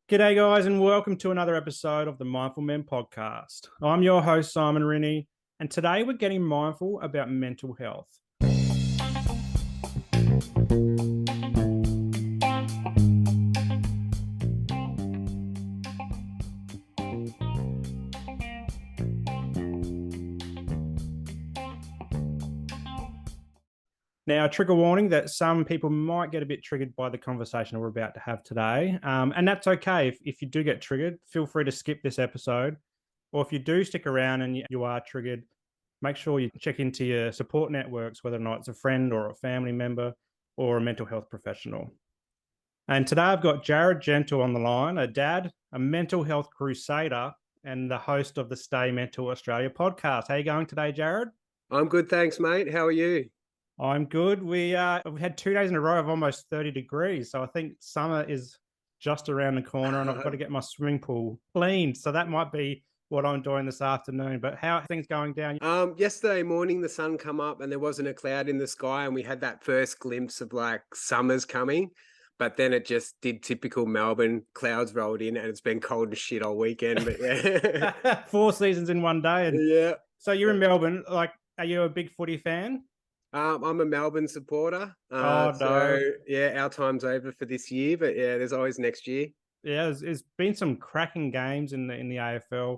G'day, guys, and welcome to another episode of the Mindful Men podcast. I'm your host, Simon Rinnie, and today we're getting mindful about mental health. Now, a trigger warning that some people might get a bit triggered by the conversation we're about to have today. And that's okay. If you do get triggered, feel free to skip this episode. Or if you do stick around and you are triggered, make sure you check into your support networks, whether or not it's a friend or a family member or a mental health professional. And today I've got Jarrod Gentle on the line, a dad, a mental health crusader, and the host of the Stay Mental Australia podcast. How are you going today, Jarrod? I'm good, thanks, mate. How are you? I'm good. We've had 2 days in a row of almost 30 degrees. So I think summer is just around the corner and I've got to get my swimming pool cleaned. So that might be what I'm doing this afternoon. But how are things going down? Yesterday morning, the sun come up and there wasn't a cloud in the sky, and we had that first glimpse of like summer's coming. But then it just did typical Melbourne. Clouds rolled in and it's been cold and shit all weekend. But yeah, 4 seasons in one day. And yeah. so you're in Melbourne. Like, are you a big footy fan? I'm a Melbourne supporter. Oh, no. So yeah, our time's over for this year. But yeah, there's always next year. Yeah, there's been some cracking games in the AFL.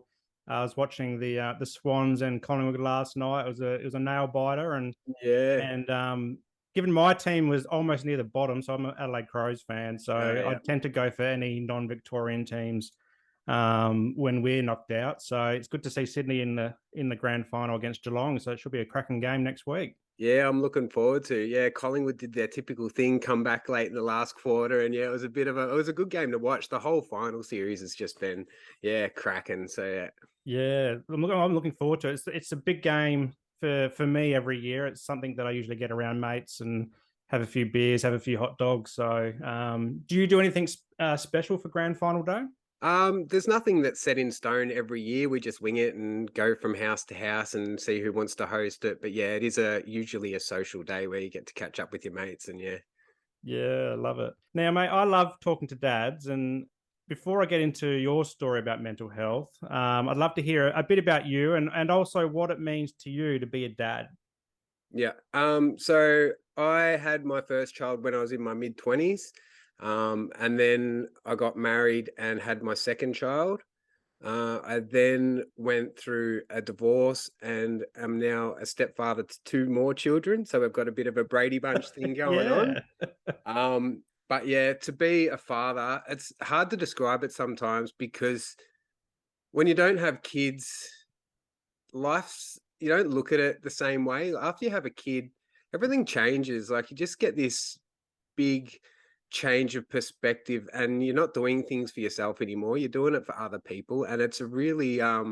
I was watching the Swans and Collingwood last night. It was a nail biter, and Yeah. given my team was almost near the bottom, so I'm an Adelaide Crows fan. So I Yeah. tend to go for any non-Victorian teams when we're knocked out. So it's good to see Sydney in the grand final against Geelong. So it should be a cracking game next week. Yeah, I'm looking forward to. Yeah, Collingwood did their typical thing, come back late in the last quarter, and yeah, it was a good game to watch. The whole final series has just been, cracking. So yeah. Yeah, I'm looking forward to it. It's a big game for me every year. It's something that I usually get around mates and have a few beers, have a few hot dogs. So, do you do anything special for grand final day? There's nothing that's set in stone every year. We just wing it and go from house to house and see who wants to host it. But yeah, it is usually a social day where you get to catch up with your mates and yeah. Yeah, I love it. Now, mate, I love talking to dads. And before I get into your story about mental health, I'd love to hear a bit about you and also what it means to you to be a dad. Yeah. So I had my first child when I was in my mid-20s. And then I got married and had my second child. I then went through a divorce and am now a stepfather to two more children. So we've got a bit of a Brady Bunch thing going on. Yeah. But yeah, to be a father, it's hard to describe it sometimes because when you don't have kids, you don't look at it the same way. After you have a kid, everything changes. Like you just get this big change of perspective and you're not doing things for yourself anymore. You're doing it for other people. And it's a really a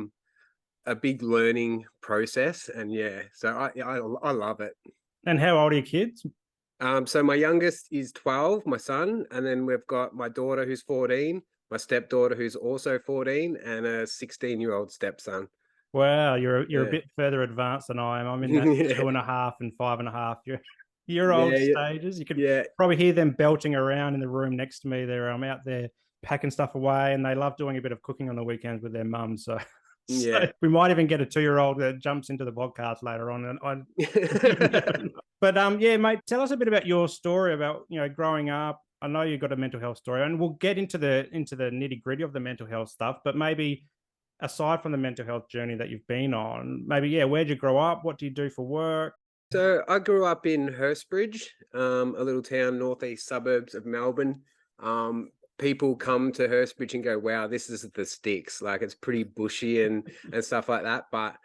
big learning process. And yeah, so I love it. And how old are your kids? So my youngest is 12, my son, and then we've got my daughter who's 14, my stepdaughter who's also 14, and a 16-year-old stepson. Wow, you're a Yeah. bit further advanced than I am. I'm in that Yeah. 2.5 and 5.5 year old Yeah, stages. You could yeah, probably hear them belting around in the room next to me. They're out there packing stuff away, and they love doing a bit of cooking on the weekends with their mum. So, so yeah. we might even get a 2-year-old that jumps into the podcast later on. And but yeah, mate, tell us a bit about your story about growing up. I know you've got a mental health story, and we'll get into the nitty gritty of the mental health stuff. But maybe aside from the mental health journey that you've been on, maybe, yeah, where'd you grow up? What do you do for work? So I grew up in Hurstbridge, a little town northeast suburbs of Melbourne. People come to Hurstbridge and go, "Wow, this is the sticks." Like it's pretty bushy and stuff like that. But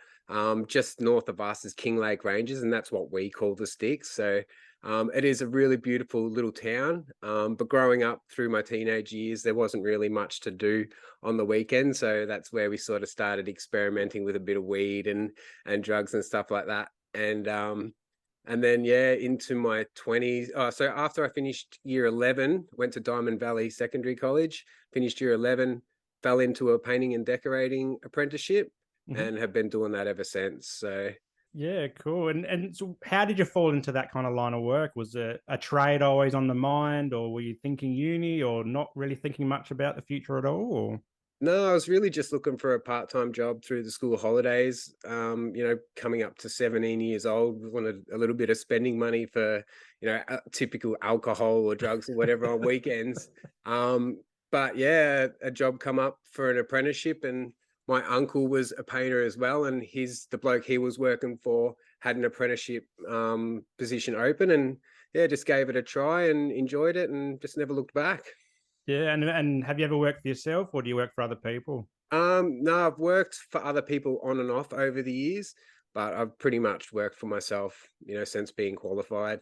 just north of us is Kinglake Ranges, and that's what we call the sticks. So it is a really beautiful little town. But growing up through my teenage years, there wasn't really much to do on the weekend. So that's where we sort of started experimenting with a bit of weed and drugs and stuff like that. And then yeah, into my 20s. So after I finished year 11, went to Diamond Valley Secondary College, finished year 11, fell into a painting and decorating apprenticeship, Mhm. and have been doing that ever since. So Yeah, cool. And so how did you fall into that kind of line of work? Was it a trade always on the mind, or were you thinking uni, or not really thinking much about the future at all? Or No, I was really just looking for a part-time job through the school holidays. Coming up to 17 years old, wanted a little bit of spending money for, typical alcohol or drugs or whatever on weekends. Um, but yeah, a job come up for an apprenticeship, and my uncle was a painter as well, and the bloke he was working for had an apprenticeship position open, and yeah, just gave it a try and enjoyed it, and just never looked back. yeah, and have you ever worked for yourself, or do you work for other people? No, I've worked for other people on and off over the years, but I've pretty much worked for myself, since being qualified.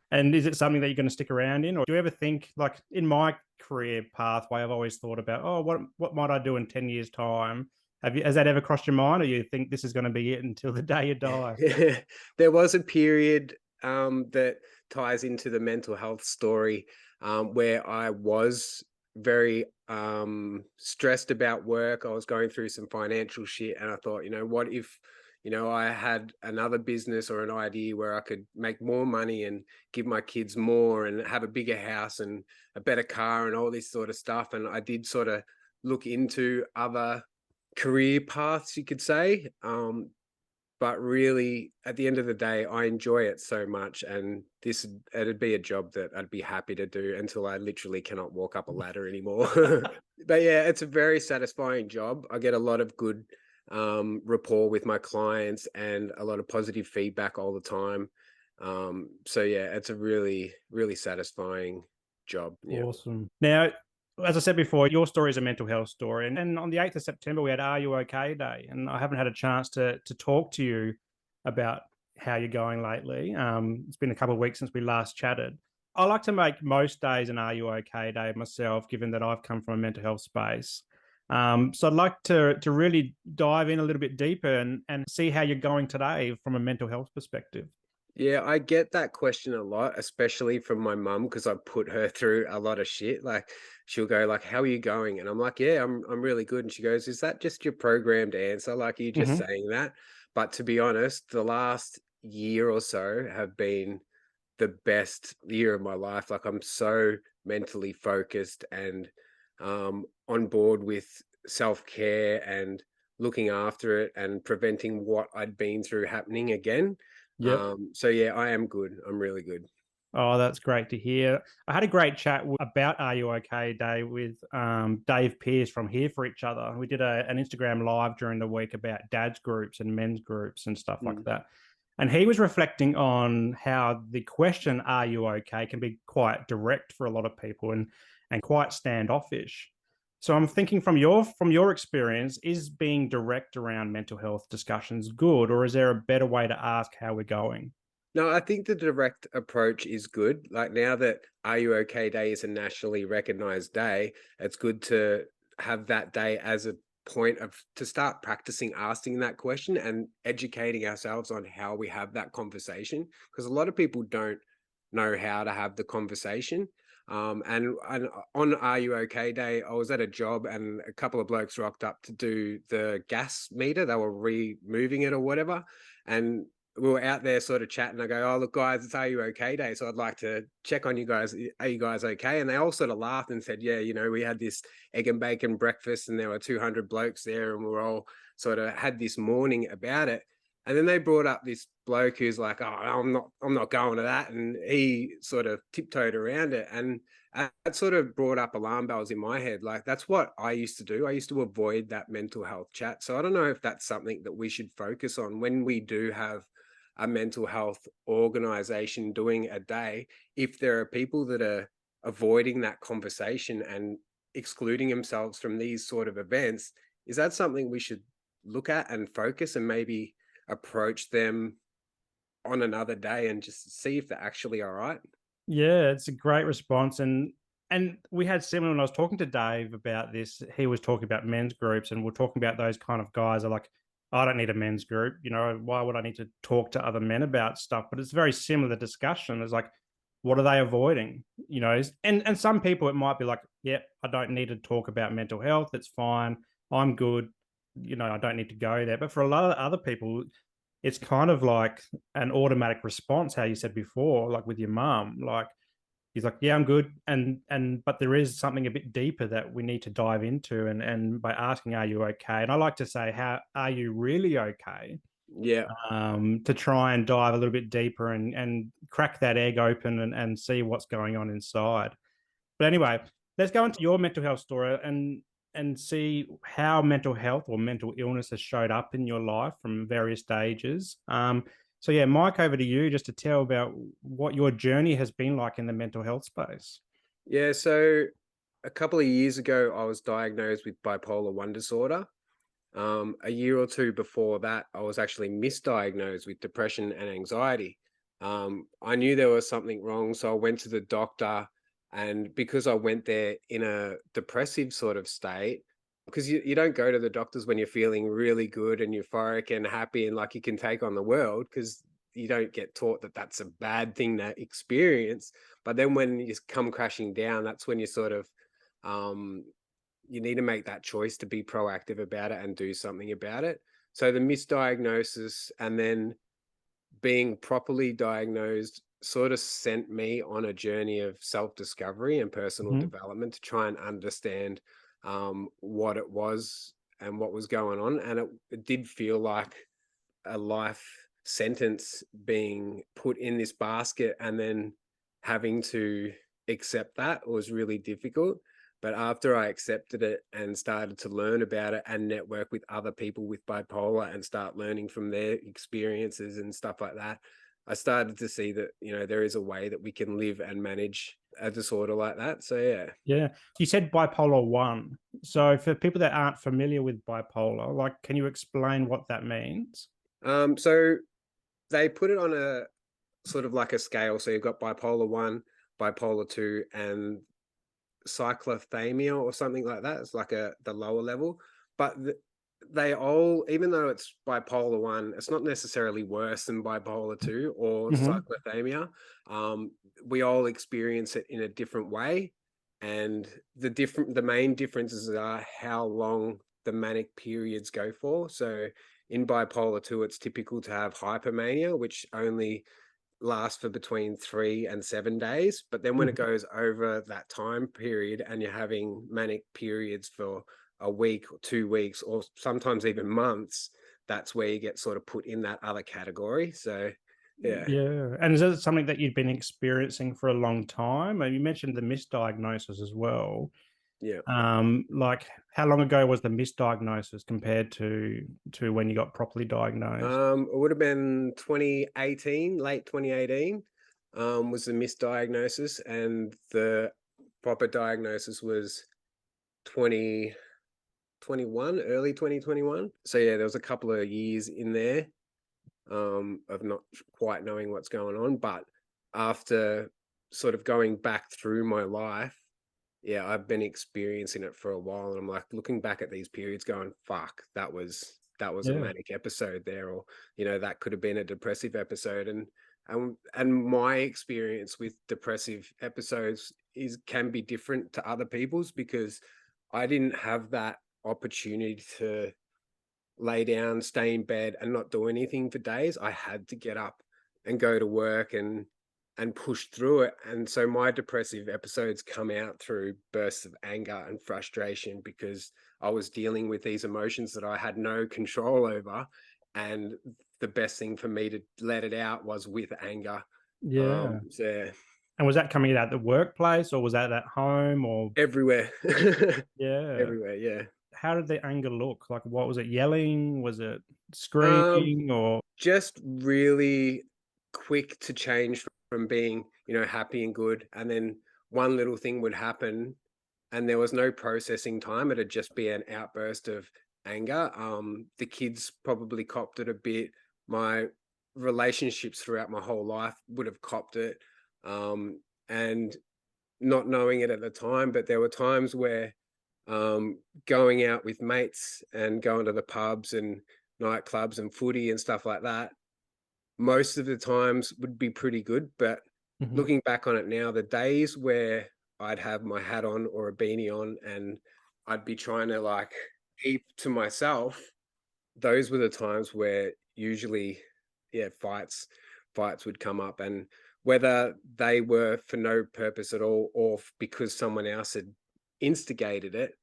And is it something that you're going to stick around in, or do you ever think, like in my career pathway, I've always thought about, oh, what might I do in 10 years' time? Has that ever crossed your mind, or you think this is going to be it until the day you die? There was a period that ties into the mental health story where I was very stressed about work. I was going through some financial shit, and I thought, what if, I had another business or an idea where I could make more money and give my kids more and have a bigger house and a better car and all this sort of stuff. And I did sort of look into other career paths, you could say. But really, at the end of the day, I enjoy it so much, and it'd be a job that I'd be happy to do until I literally cannot walk up a ladder anymore. But yeah, it's a very satisfying job. I get a lot of good rapport with my clients and a lot of positive feedback all the time. So yeah, it's a really, really satisfying job. Yeah. Awesome. Now, as I said before, your story is a mental health story. And on the 8th of September, we had Are You OK Day. And I haven't had a chance to talk to you about how you're going lately. It's been a couple of weeks since we last chatted. I like to make most days an Are You OK Day myself, given that I've come from a mental health space. So I'd like to really dive in a little bit deeper and see how you're going today from a mental health perspective. Yeah, I get that question a lot, especially from my mum, because I put her through a lot of shit. Like she'll go like, "How are you going?" And I'm like, "Yeah, I'm really good." And she goes, "Is that just your programmed answer? Like, are you just Mm-hmm. saying that?" But to be honest, the last year or so have been the best year of my life. Like I'm so mentally focused and on board with self-care and looking after it and preventing what I'd been through happening again. Yep. So yeah, I am good. I'm really good. Oh, that's great to hear. I had a great chat about Are You OK Day with Dave Pearce from Here for Each Other. We did an Instagram live during the week about dads groups and men's groups and stuff like Mm. that. And he was reflecting on how the question, Are you okay, can be quite direct for a lot of people and quite standoffish. So I'm thinking from your experience, is being direct around mental health discussions good, or is there a better way to ask how we're going? No, I think the direct approach is good. Like now that Are You OK Day is a nationally recognized day, it's good to have that day as a point of to start practicing asking that question and educating ourselves on how we have that conversation. Because a lot of people don't know how to have the conversation. And on Are You OK Day, I was at a job and a couple of blokes rocked up to do the gas meter. They were removing it or whatever. And we were out there sort of chatting. I go, "Oh, look, guys, it's Are You OK Day. So I'd like to check on you guys. Are you guys okay?" And they all sort of laughed and said, "Yeah, we had this egg and bacon breakfast and there were 200 blokes there and we were all sort of had this morning about it." And then they brought up this bloke who's like, "Oh, I'm not going to that." And he sort of tiptoed around it. And that sort of brought up alarm bells in my head. Like, that's what I used to do. I used to avoid that mental health chat. So I don't know if that's something that we should focus on when we do have a mental health organization doing a day. If there are people that are avoiding that conversation and excluding themselves from these sort of events, is that something we should look at and focus and maybe approach them on another day and just see if they're actually all right? Yeah, it's a great response. And we had similar when I was talking to Dave about this. He was talking about men's groups, and we're talking about those kind of guys are like, I don't need a men's group. Why would I need to talk to other men about stuff? But it's very similar discussion. It's like, what are they avoiding? And some people it might be like, yeah, I don't need to talk about mental health. It's fine. I'm good. I don't need to go there. But for a lot of other people, it's kind of like an automatic response, how you said before, like with your mum. Like he's like, yeah, I'm good. And but there is something a bit deeper that we need to dive into. And by asking, are you okay? And I like to say, how are you really okay? Yeah. To try and dive a little bit deeper and crack that egg open and see what's going on inside. But anyway, let's go into your mental health story and see how mental health or mental illness has showed up in your life from various stages. So yeah, Mike, over to you just to tell about what your journey has been like in the mental health space. Yeah. So a couple of years ago, I was diagnosed with bipolar 1 disorder. A year or two before that, I was actually misdiagnosed with depression and anxiety. I knew there was something wrong, so I went to the doctor. And because I went there in a depressive sort of state, because you don't go to the doctors when you're feeling really good and euphoric and happy and like you can take on the world, because you don't get taught that that's a bad thing to experience. But then when you come crashing down, that's when you sort of um, you need to make that choice to be proactive about it and do something about it. So the misdiagnosis and then being properly diagnosed sort of sent me on a journey of self-discovery and personal Mhm. development to try and understand what it was and what was going on. And it did feel like a life sentence being put in this basket and then having to accept that was really difficult. But after I accepted it and started to learn about it and network with other people with bipolar and start learning from their experiences and stuff like that, I started to see that, there is a way that we can live and manage a disorder like that. So, yeah. Yeah. You said bipolar 1. So for people that aren't familiar with bipolar, like, can you explain what that means? So they put it on a sort of like a scale. So you've got bipolar 1, bipolar 2, and cyclothymia or something like that. It's like the lower level, but they all, even though it's bipolar 1, it's not necessarily worse than bipolar 2 or Mhm. cyclothymia. Um, we all experience it in a different way, and the main differences are how long the manic periods go for. So in bipolar 2, it's typical to have hypermania, which only last for between 3 and 7 days. But then when it Mhm. goes over that time period and you're having manic periods for a week or 2 weeks or sometimes even months, that's where you get sort of put in that other category. So, yeah, Yeah. And is that something that you've been experiencing for a long time? And you mentioned the misdiagnosis as well. yeah. Like how long ago was the misdiagnosis compared to when you got properly diagnosed? It would have been 2018, late 2018, was the misdiagnosis, and the proper diagnosis was 2021, early 2021. So yeah, there was a couple of years in there of not quite knowing what's going on. But after sort of going back through my life, yeah, I've been experiencing it for a while, and I'm like looking back at these periods, going, "Fuck, that was a Yeah. manic episode there," or that could have been a depressive episode. And my experience with depressive episodes can be different to other people's, because I didn't have that opportunity to lay down, stay in bed, and not do anything for days. I had to get up and go to work and push through it. And so my depressive episodes come out through bursts of anger and frustration, because I was dealing with these emotions that I had no control over. And the best thing for me to let it out was with anger. Yeah. So And was that coming out at the workplace or was that at home or everywhere. yeah? Everywhere, yeah. How did the anger look? Like what was it yelling? Was it Um, screaming or just really quick to change from being, happy and good. And then one little thing would happen and there was no processing time. It'd just be an outburst of anger. The kids probably copped it a bit. My relationships throughout my whole life would have copped it. And not knowing it at the time, but there were times where going out with mates and going to the pubs and nightclubs and footy and stuff like that, most of the times would be pretty good. But Mhm. looking back on it now, the days where I'd have my hat on or a beanie on and I'd be trying to like keep to myself, those were the times where usually fights would come up, and whether they were for no purpose at all or because someone else had instigated it,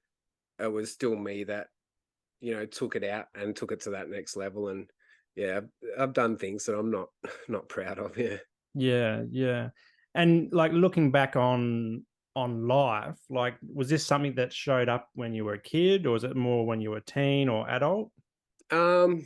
it was still me that took it out and took it to that next level. And yeah, I've done things that I'm not proud of. Yeah. Yeah, yeah. And like looking back on life, like was this something that showed up when you were a kid, or was it more when you were a teen or adult? Um,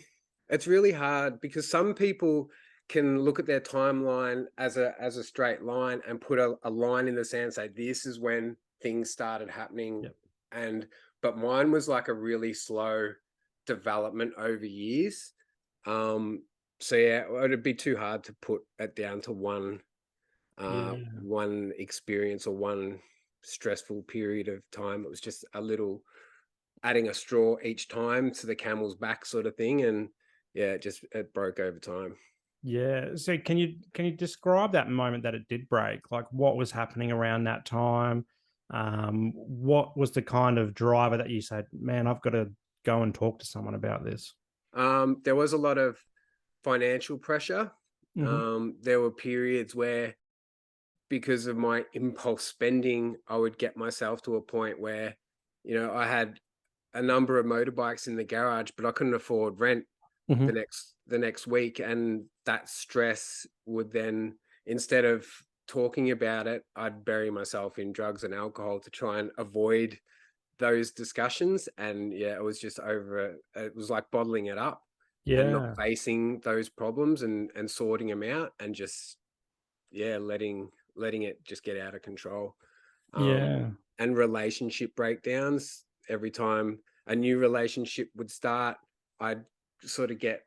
it's really hard because some people can look at their timeline as a straight line and put a line in the sand and say this is when things started happening. Yep. And but mine was like a really slow development over years. So yeah, it'd be too hard to put it down to Yeah. one experience or one stressful period of time. It was just a little adding a straw each time to the camel's back sort of thing. And yeah, it broke over time. Yeah. So can you describe that moment that it did break? Like what was happening around that time? What was the kind of driver that you said, man, I've got to go and talk to someone about this? There was a lot of financial pressure. Hmm. There were periods where, because of my impulse spending, I would get myself to a point where, I had a number of motorbikes in the garage, but I couldn't afford rent Hmm. the next week. And that stress would then, instead of talking about it, I'd bury myself in drugs and alcohol to try and avoid those discussions. And yeah, it was just it was like bottling it up and not Yeah. facing those problems and sorting them out, and just yeah, letting it just get out of control. um Yeah. and relationship breakdowns. Every time a new relationship would start, I'd sort of get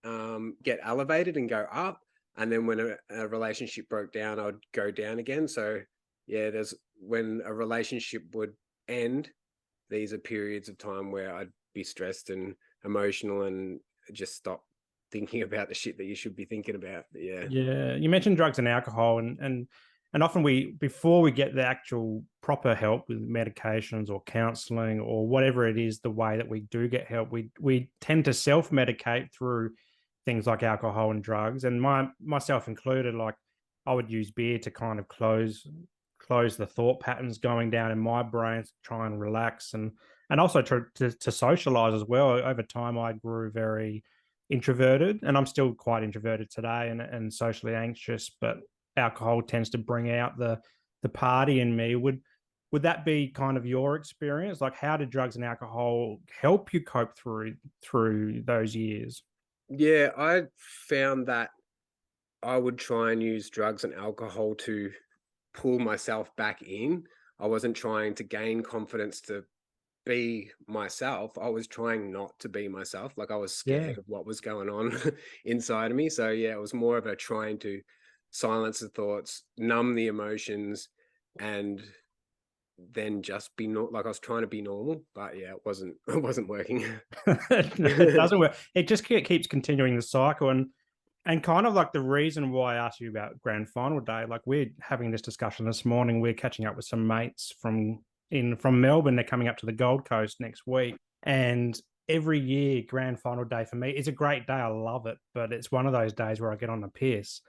elevated and go up, and then when a relationship broke down, I'd go down again. So yeah, there's when a relationship would end, these are periods of time where I'd be stressed and emotional and just stop thinking about the shit that you should be thinking about. But yeah. Yeah, you mentioned drugs and alcohol, and often we before we get the actual proper help with medications or counseling or whatever it is, the way that we do get help, we tend to self medicate through things like alcohol and drugs, and myself included. Like I would use beer to kind of close the thought patterns going down in my brain, to try and relax and also to socialize as well. Over time, I grew very introverted, and I'm still quite introverted today and socially anxious, but alcohol tends to bring out the party in me. Would that be kind of your experience? Like how did drugs and alcohol help you cope through those years? Yeah, I found that I would try and use drugs and alcohol to pull myself back in. I wasn't trying to gain confidence to be myself. I was trying not to be myself. Like I was Yeah. scared of what was going on inside of me. So yeah, it was more of a trying to silence the thoughts, numb the emotions, and then just be not like I was trying to be normal. But yeah, it wasn't it wasn't working. It doesn't work. It just keeps continuing the cycle. And kind of like the reason why I asked you about grand final day, like we're having this discussion this morning. We're catching up with some mates from Melbourne. They're coming up to the Gold Coast next week. And every year, grand final day for me is a great day. I love it. But it's one of those days where I get on the piss.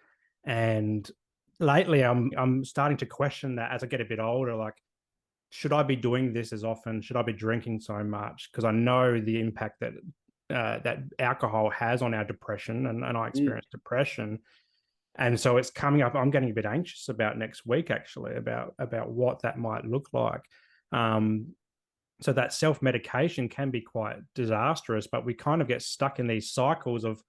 And lately I'm starting to question that as I get a bit older, like, should I be doing this as often? Should I be drinking so much? Because I know the impact that alcohol has on our depression, and I Mm. experience depression, and so it's coming up. I'm getting a bit anxious about next week, actually, about what that might look like. Um, so that self medication can be quite disastrous, but we kind of get stuck in these cycles of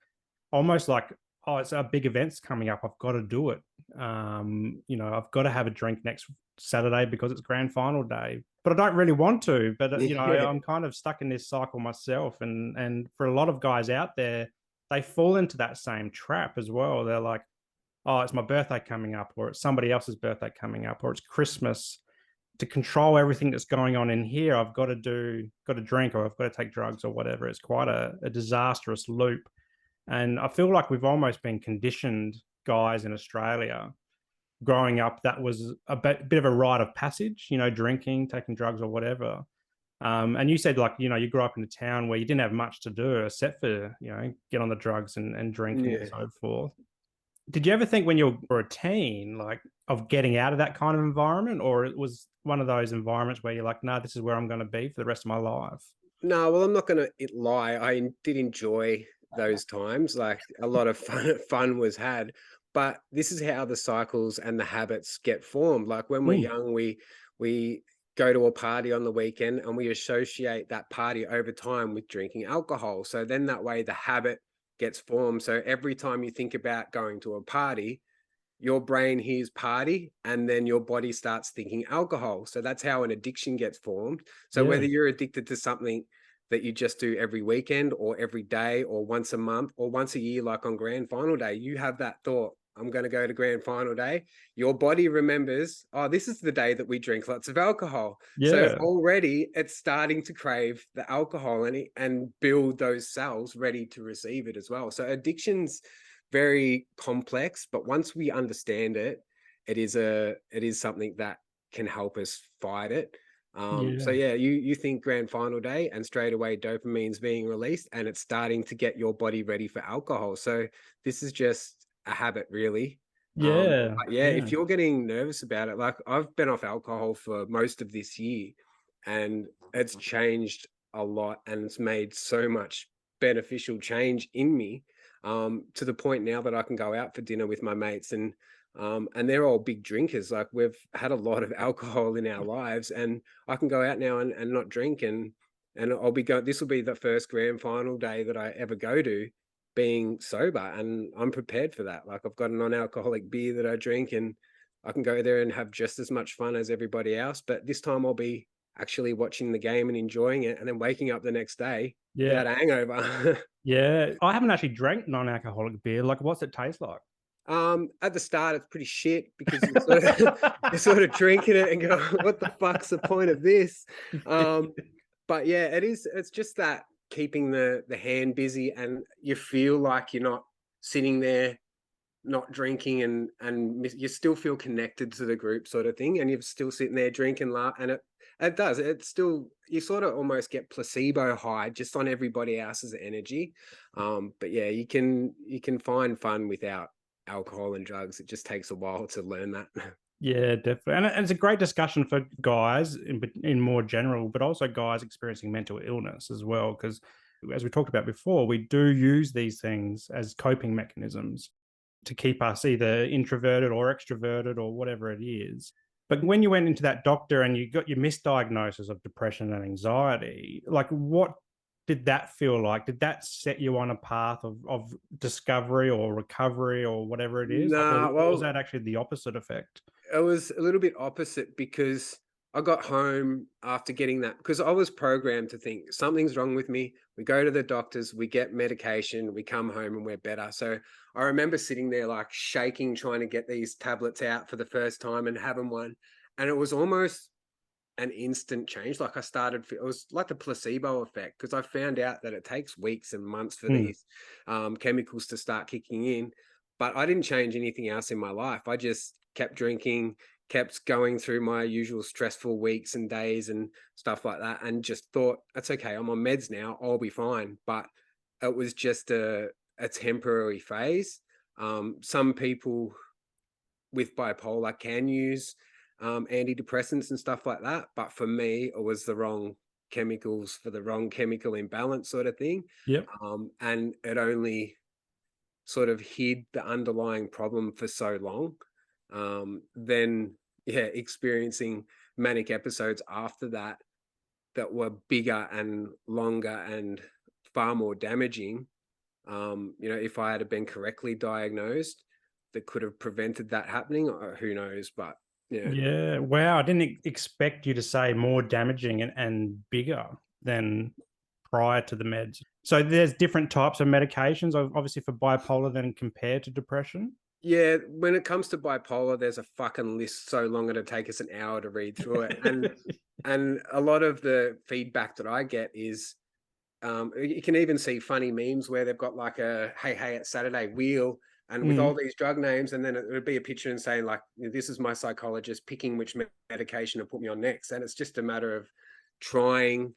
almost like, oh, it's a big event's coming up. I've got to do it. I've got to have a drink next Saturday because it's grand final day. But I don't really want to. But Yeah. I'm kind of stuck in this cycle myself. And for a lot of guys out there, they fall into that same trap as well. They're like, oh, it's my birthday coming up, or it's somebody else's birthday coming up, or it's Christmas. To control everything that's going on in here, I've got to drink, or I've got to take drugs or whatever. It's quite a disastrous loop. And I feel like we've almost been conditioned, guys in Australia, growing up, that was a bit of a rite of passage, drinking, taking drugs or whatever. And you said, like, you grew up in a town where you didn't have much to do except for, get on the drugs and drinking and Yeah. so forth. Did you ever think when you were a teen, like, of getting out of that kind of environment, or it was one of those environments where you're like, no, this is where I'm going to be for the rest of my life? No, well, I'm not going to lie. I did enjoy those times. Like a lot of fun was had, but this is how the cycles and the habits get formed. Like when we're Mm, young, we go to a party on the weekend and we associate that party over time with drinking alcohol. So then that way the habit gets formed. So every time you think about going to a party, your brain hears party and then your body starts thinking alcohol. So that's how an addiction gets formed. So yeah, whether you're addicted to something that you just do every weekend or every day or once a month or once a year, like on grand final day, you have that thought, I'm going to go to grand final day. Your body remembers, oh, this is the day that we drink lots of alcohol. So yeah, already it's starting to crave the alcohol and build those cells ready to receive it as well. So addictions very complex, but once we understand it, it is something that can help us fight it. So yeah, yeah, you think grand final day and straight away dopamine's being released and it's starting to get your body ready for alcohol. So this is just a habit really. yeah, But yeah, yeah, if you're getting nervous about it, like I've been off alcohol for most of this year and it's changed a lot and it's made so much beneficial change in me, to the point now that I can go out for dinner with my mates and they're all big drinkers. Like we've had a lot of alcohol in our lives, and I can go out now and not drink, and I'll be going. This will be the first grand final day that I ever go to, being sober, and I'm prepared for that. Like I've got a non-alcoholic beer that I drink, and I can go there and have just as much fun as everybody else. But this time I'll be actually watching the game and enjoying it, and then waking up the next day yeah, without a hangover. yeah. I haven't actually drank non-alcoholic beer. Like, what's it taste like? At the start, it's pretty shit because you're sort of drinking it and go, "What the fuck's the point of this?" Um, but yeah, it is. It's just that keeping the hand busy, and you feel like you're not sitting there not drinking, and you still feel connected to the group, sort of thing, and you're still sitting there drinking, laugh, and it does. It's still you sort of almost get placebo high just on everybody else's energy. But yeah, you can find fun without alcohol and drugs. It just takes a while to learn that. Yeah, definitely. And it's a great discussion for guys in more general, but also guys experiencing mental illness as well. Because as we talked about before, we do use these things as coping mechanisms to keep us either introverted or extroverted or whatever it is. But when you went into that doctor and you got your misdiagnosis of depression and anxiety, like, what did that feel like? Did that set you on a path of discovery or recovery or whatever it is? Like, Nah, or was well, that actually the opposite effect? it was a little bit opposite because I got home after getting that because I was programmed to think something's wrong with me. We go to the doctors, we get medication, we come home and we're better. So I remember sitting there like shaking, trying to get these tablets out for the first time and having one. And it was almost an instant change. Like it was like the placebo effect because I found out that it takes weeks and months for Hmm. these chemicals to start kicking in. But I didn't change anything else in my life. I just kept drinking, kept going through my usual stressful weeks and days and stuff like that, and just thought, that's okay. I'm on meds now. I'll be fine. But it was just a temporary phase. Some people with bipolar can use antidepressants and stuff like that. But for me, it was the wrong chemicals for the wrong chemical imbalance sort of thing. Yep. And it only sort of hid the underlying problem for so long. Then, yeah, experiencing manic episodes after that that were bigger and longer and far more damaging. If I had been correctly diagnosed, that could have prevented that happening. Or who knows? But yeah, Yeah. Wow. I didn't expect you to say more damaging and bigger than prior to the meds. So there's different types of medications, obviously for bipolar than compared to depression. yeah. When it comes to bipolar, there's a fucking list so long it'll take us an hour to read through it, and a lot of the feedback that I get is you can even see funny memes where they've got like a hey it's Saturday wheel and with all Mm. these drug names, and then it would be a picture and saying like, this is my psychologist picking which medication to put me on next, and it's just a matter of trying,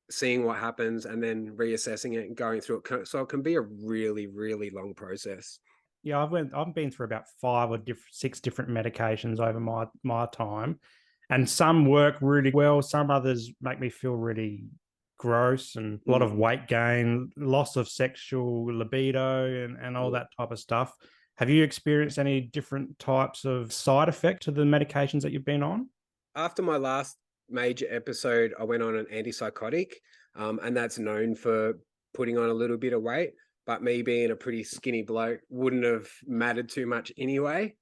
seeing what happens, and then reassessing it and going through it. So it can be a really, really long process. Yeah, I've been through about 6 different medications over my time, and some work really well. Some others make me feel really gross, and a lot of weight gain, loss of sexual libido, and all that type of stuff. Have you experienced any different types of side effect to the medications that you've been on? After my last major episode, I went on an antipsychotic, and that's known for putting on a little bit of weight. But me being a pretty skinny bloke wouldn't have mattered too much anyway.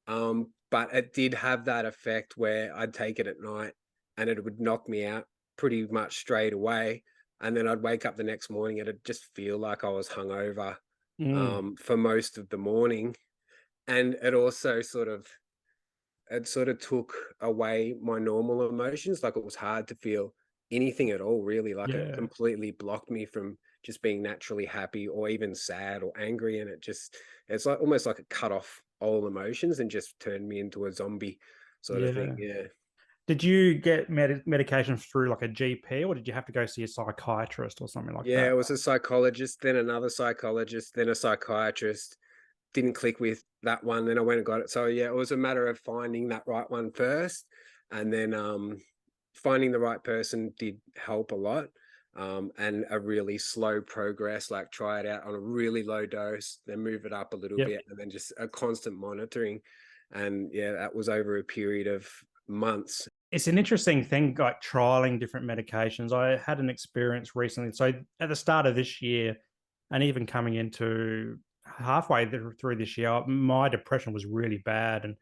But it did have that effect where I'd take it at night and it would knock me out pretty much straight away. And then I'd wake up the next morning and it'd just feel like I was hungover for most of the morning. And it sort of took away my normal emotions. Like, it was hard to feel anything at all, really. Like, it Yeah. completely blocked me from just being naturally happy or even sad or angry. And it's like almost like it cut off all emotions and just turned me into a zombie sort of thing. Yeah. Yeah. Did you get medication through like a GP, or did you have to go see a psychiatrist or something like Yeah, that? it was a psychologist, then another psychologist, then a psychiatrist. Didn't click with that one. Then I went and got it. So yeah, it was a matter of finding that right one first, and then finding the right person did help a lot. And a really slow progress, like try it out on a really low dose, then move it up a little Yep. bit, and then just a constant monitoring. And yeah, that was over a period of months. It's an interesting thing, like trialing different medications. I had an experience recently. So at the start of this year, and even coming into halfway through this year, my depression was really bad,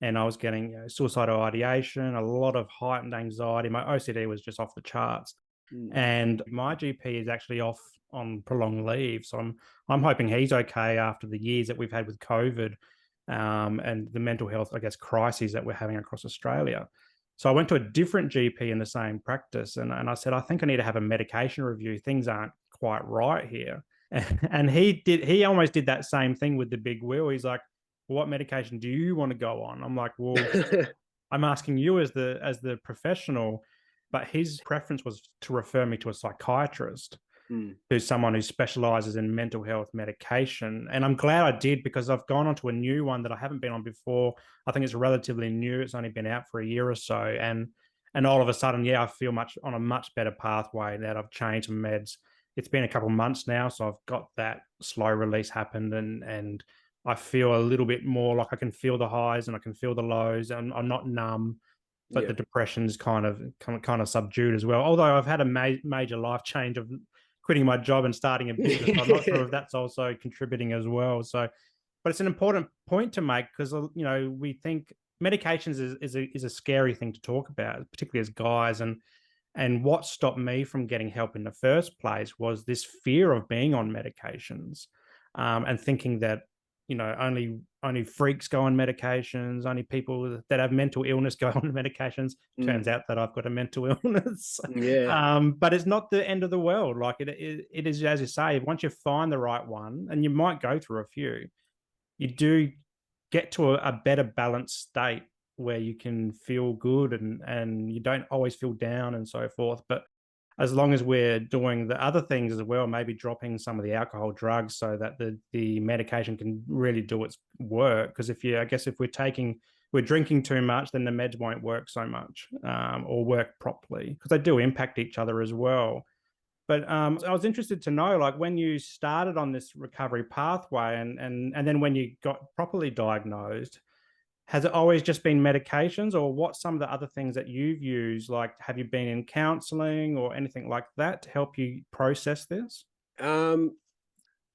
and I was getting suicidal ideation, a lot of heightened anxiety. My OCD was just off the charts, Mm. and my GP is actually off on prolonged leave. So I'm hoping he's okay after the years that we've had with COVID, and the mental health, I guess, crises that we're having across Australia. So I went to a different GP in the same practice, and I said, I think I need to have a medication review. Things aren't quite right here. And he almost did that same thing with the big wheel. He's like, well, what medication do you want to go on? I'm like, well, I'm asking you as the professional, but his preference was to refer me to a psychiatrist, Mm. who's someone who specializes in mental health medication. And I'm glad I did, because I've gone onto a new one that I haven't been on before. I think it's relatively new. It's only been out for a year or so. And all of a sudden, yeah, I feel on a much better pathway now that I've changed some meds. It's been a couple of months now, so I've got that slow release happened, and I feel a little bit more like I can feel the highs and I can feel the lows, and I'm not numb, but Yeah. the depression's kind of subdued as well. Although I've had a major life change of quitting my job and starting a business. So I'm not sure if that's also contributing as well. So, but it's an important point to make, because we think medications is a scary thing to talk about, particularly as guys. And what stopped me from getting help in the first place was this fear of being on medications, and thinking that only freaks go on medications, only people that have mental illness go on medications. Mm. Turns out that I've got a mental illness. Yeah. But it's not the end of the world. Like it is, as you say, once you find the right one, and you might go through a few, you do get to a better balanced state where you can feel good, and you don't always feel down and so forth. But as long as we're doing the other things as well, maybe dropping some of the alcohol, drugs, so that the medication can really do its work. Because if we're drinking too much, then the meds won't work so much, or work properly, because they do impact each other as well. But I was interested to know, like, when you started on this recovery pathway, and then when you got properly diagnosed, has it always just been medications, or what's some of the other things that you've used? Like, have you been in counseling or anything like that to help you process this? Um,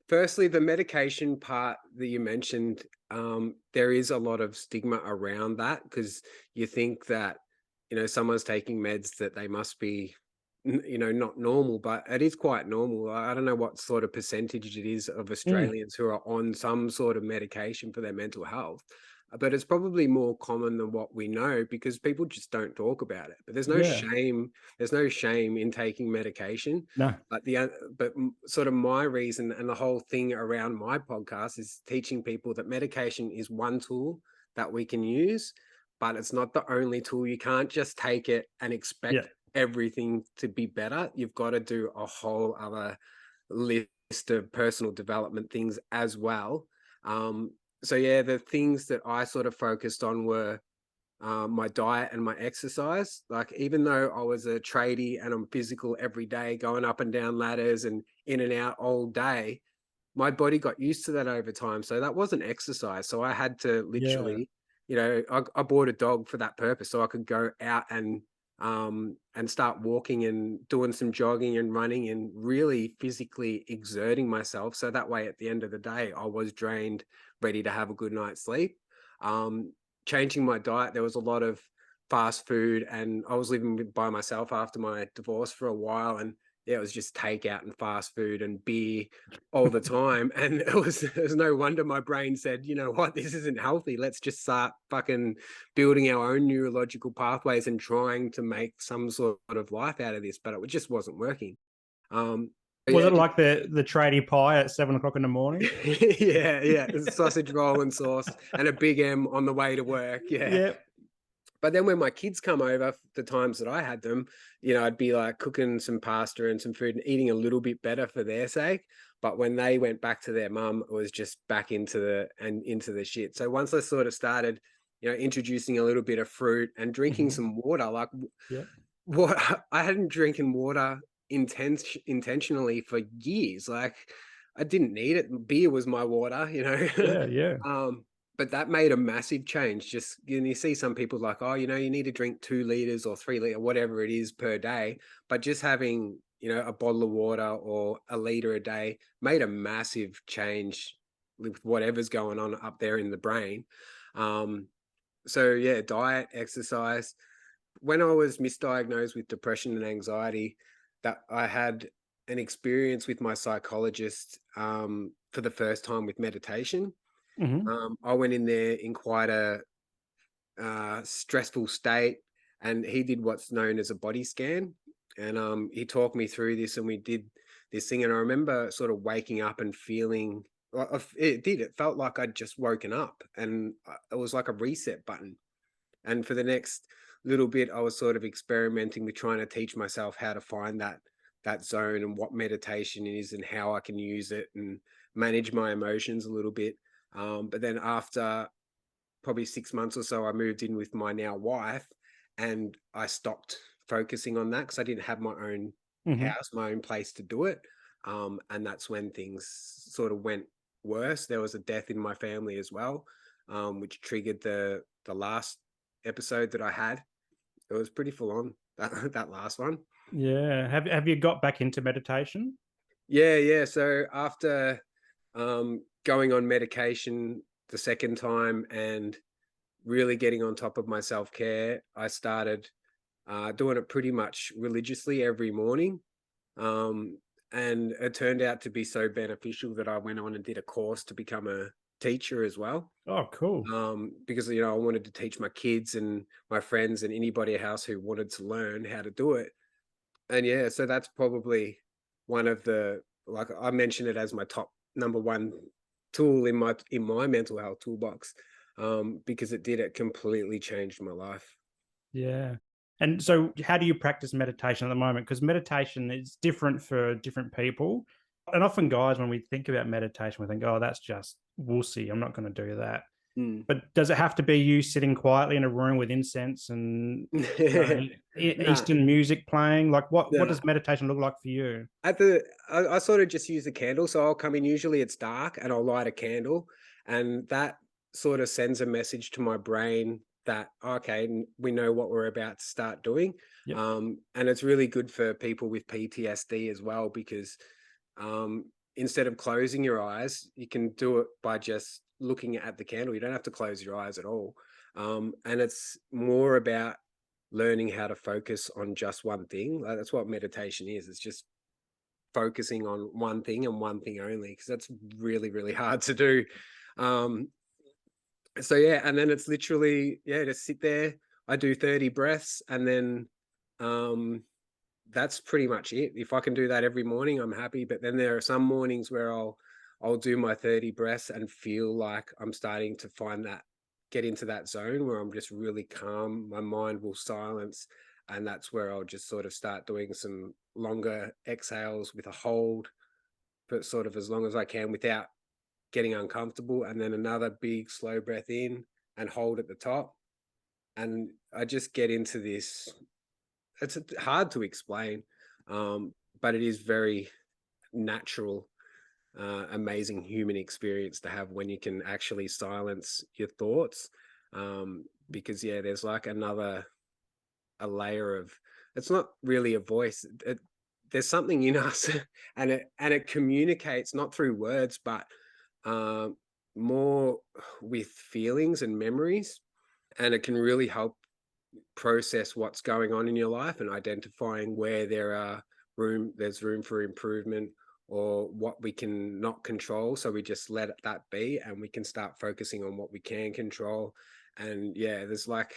Firstly, the medication part that you mentioned, there is a lot of stigma around that, because you think that, someone's taking meds that they must be, not normal, but it is quite normal. I don't know what sort of percentage it is of Mm, Australians who are on some sort of medication for their mental health, but it's probably more common than what we know, because people just don't talk about it. But yeah. there's no shame in taking medication. No. But sort of my reason and the whole thing around my podcast is teaching people that medication is one tool that we can use, but it's not the only tool. You can't just take it and Yeah. expect everything to be better, you've got to do a whole other list of personal development things as well. So yeah, the things that I sort of focused on were my diet and my exercise. Like, even though I was a tradie and I'm physical every day, going up and down ladders and in and out all day, my body got used to that over time. So that wasn't exercise. So I had to Yeah. literally, I bought a dog for that purpose, so I could go out and start walking and doing some jogging and running and really physically exerting myself. So that way, at the end of the day, I was drained, ready to have a good night's sleep. Um, Changing my diet, there was a lot of fast food, and I was living by myself after my divorce for a while, and yeah, it was just takeout and fast food and beer all the time. And it was no wonder my brain said, you know what, this isn't healthy. Let's just start fucking building our own neurological pathways and trying to make some sort of life out of this. But it just wasn't working. Um, but Was yeah, it like the tradie pie at 7 o'clock in the morning? yeah, sausage roll and sauce and a big M on the way to work. Yeah. Yeah. But then when my kids come over, the times that I had them, I'd be like cooking some pasta and some food and eating a little bit better for their sake. But when they went back to their mum, it was just back into the shit. So once I sort of started, introducing a little bit of fruit and drinking Mhm. some water, like Yeah. what I hadn't drinking water intentionally for years. Like, I didn't need it. Beer was my water. Yeah. Yeah. But that made a massive change. Just, you see some people like, oh, you need to drink 2 liters or 3 liter, whatever it is per day. But just having, a bottle of water or a liter a day made a massive change with whatever's going on up there in the brain. So yeah, diet, exercise. When I was misdiagnosed with depression and anxiety, that I had an experience with my psychologist for the first time with meditation. Mhm. I went in there in quite a stressful state, and he did what's known as a body scan. And he talked me through this, and we did this thing. And I remember sort of waking up and feeling, it felt like I'd just woken up, and it was like a reset button. And for the next little bit, I was sort of experimenting with trying to teach myself how to find that zone and what meditation is and how I can use it and manage my emotions a little bit. But then after probably 6 months or so, I moved in with my now wife, and I stopped focusing on that because I didn't have my own Mhm. house, my own place to do it. And that's when things sort of went worse. There was a death in my family as well, which triggered the last episode that I had. It was pretty full on, that last one. Yeah. Have you got back into meditation? Yeah, yeah. So after going on medication the second time and really getting on top of my self-care, I started doing it pretty much religiously every morning. Um, and it turned out to be so beneficial that I went on and did a course to become a teacher as well. Oh, cool. Because I wanted to teach my kids and my friends and anybody else who wanted to learn how to do it. And yeah, so that's probably one of the, like, I mentioned it as my top number one tool in my mental health toolbox, because it completely changed my life. Yeah. And so how do you practice meditation at the moment? Because meditation is different for different people. And often guys, when we think about meditation, we think, oh, that's just wussy. I'm not going to do that. Mm. But does it have to be you sitting quietly in a room with incense and Nah, Eastern music playing? Like what nah. does meditation look like for you? I sort of just use a candle. So I'll come in, usually it's dark, and I'll light a candle, and that sort of sends a message to my brain that, okay, we know what we're about to start doing. Yep. And it's really good for people with PTSD as well, because instead of closing your eyes, you can do it by just looking at the candle. You don't have to close your eyes at all. And it's more about learning how to focus on just one thing. Like, that's what meditation is. It's just focusing on one thing and one thing only, because that's really, really hard to do. Um, so yeah, and then it's literally, yeah, just sit there. I do 30 breaths, and then um that's pretty much it. If I can do that every morning, I'm happy. But then there are some mornings where I'll do my 30 breaths and feel like I'm starting to get into that zone where I'm just really calm. My mind will silence, And that's where I'll just sort of start doing some longer exhales with a hold, but sort of as long as I can without getting uncomfortable. And then another big slow breath in and hold at the top. And I just get into this. It's hard to explain, but it is very natural, amazing human experience to have when you can actually silence your thoughts. Because yeah, there's like a layer of, it's not really a voice. There's something in us, and it communicates not through words, but um, more with feelings and memories, and it can really help process what's going on in your life and identifying where there's room for improvement, or what we can not control, so we just let that be and we can start focusing on what we can control. And yeah, there's like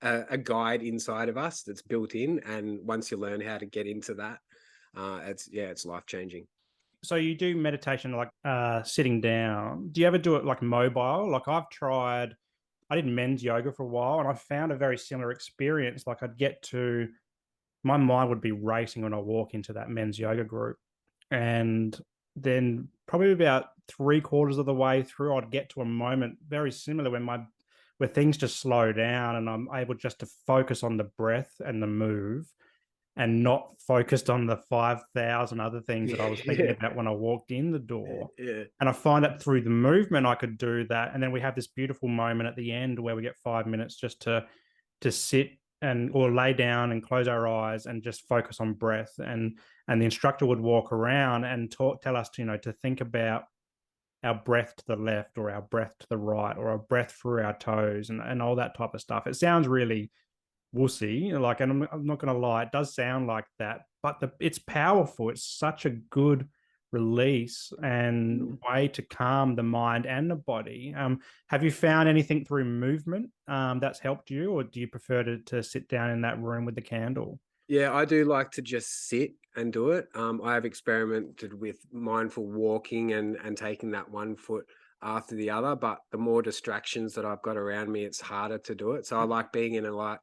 a guide inside of us that's built in, and once you learn how to get into that, it's life changing. So you do meditation like sitting down. Do you ever do it like mobile? Like I've tried, I did men's yoga for a while and I found a very similar experience. Like I'd get to, my mind would be racing when I walk into that men's yoga group. And then probably about 3/4 of the way through, I'd get to a moment very similar where things just slow down and I'm able just to focus on the breath and the move and not focused on the 5,000 other things that I was thinking Yeah, about when I walked in the door. yeah, And I find that through the movement, I could do that. And then we have this beautiful moment at the end where we get 5 minutes just to sit and or lay down and close our eyes and just focus on breath. And the instructor would walk around and tell us to, to think about our breath to the left or our breath to the right or our breath through our toes and all that type of stuff. It sounds really wussy, like, and I'm not going to lie, it does sound like that, but it's powerful. It's such a good release and mm. way to calm the mind and the body. Have you found anything through movement that's helped you, or do you prefer to sit down in that room with the candle? Yeah, I do like to just sit and do it. I have experimented with mindful walking and taking that one foot after the other, but the more distractions that I've got around me, it's harder to do it. So I like being in a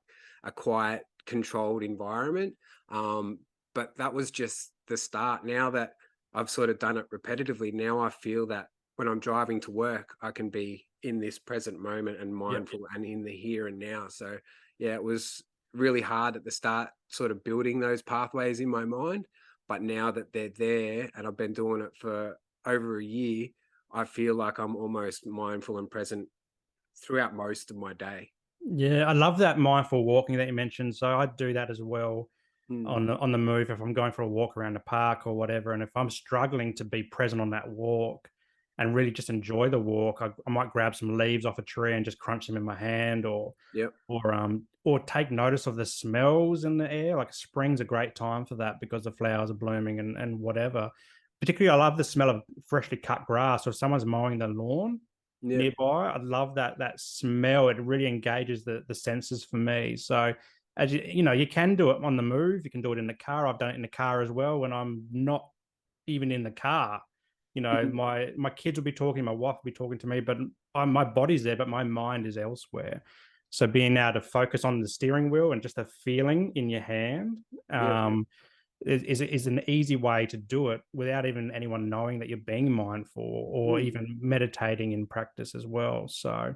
quiet, controlled environment. Um, but that was just the start. Now that I've sort of done it repetitively, now I feel that when I'm driving to work, I can be in this present moment and Yep. mindful and in the here and now. So yeah, it was really hard at the start, sort of building those pathways in my mind. But now that they're there and I've been doing it for over a year, I feel like I'm almost mindful and present throughout most of my day. Yeah, I love that mindful walking that you mentioned. So I do that as well Mm, on the move if I'm going for a walk around the park or whatever. And if I'm struggling to be present on that walk and really just enjoy the walk, I might grab some leaves off a tree and just crunch them in my hand, yep, or take notice of the smells in the air. Like spring's a great time for that because the flowers are blooming and whatever. Particularly, I love the smell of freshly cut grass. Or if someone's mowing the lawn yep, nearby, I love that smell. It really engages the senses for me. So as you can do it on the move. You can do it in the car. I've done it in the car as well when I'm not even in the car. My kids will be talking, my wife will be talking to me, but my body's there, but my mind is elsewhere. So being able to focus on the steering wheel and just a feeling in your hand yep, is an easy way to do it without even anyone knowing that you're being mindful or mm. even meditating in practice as well. So,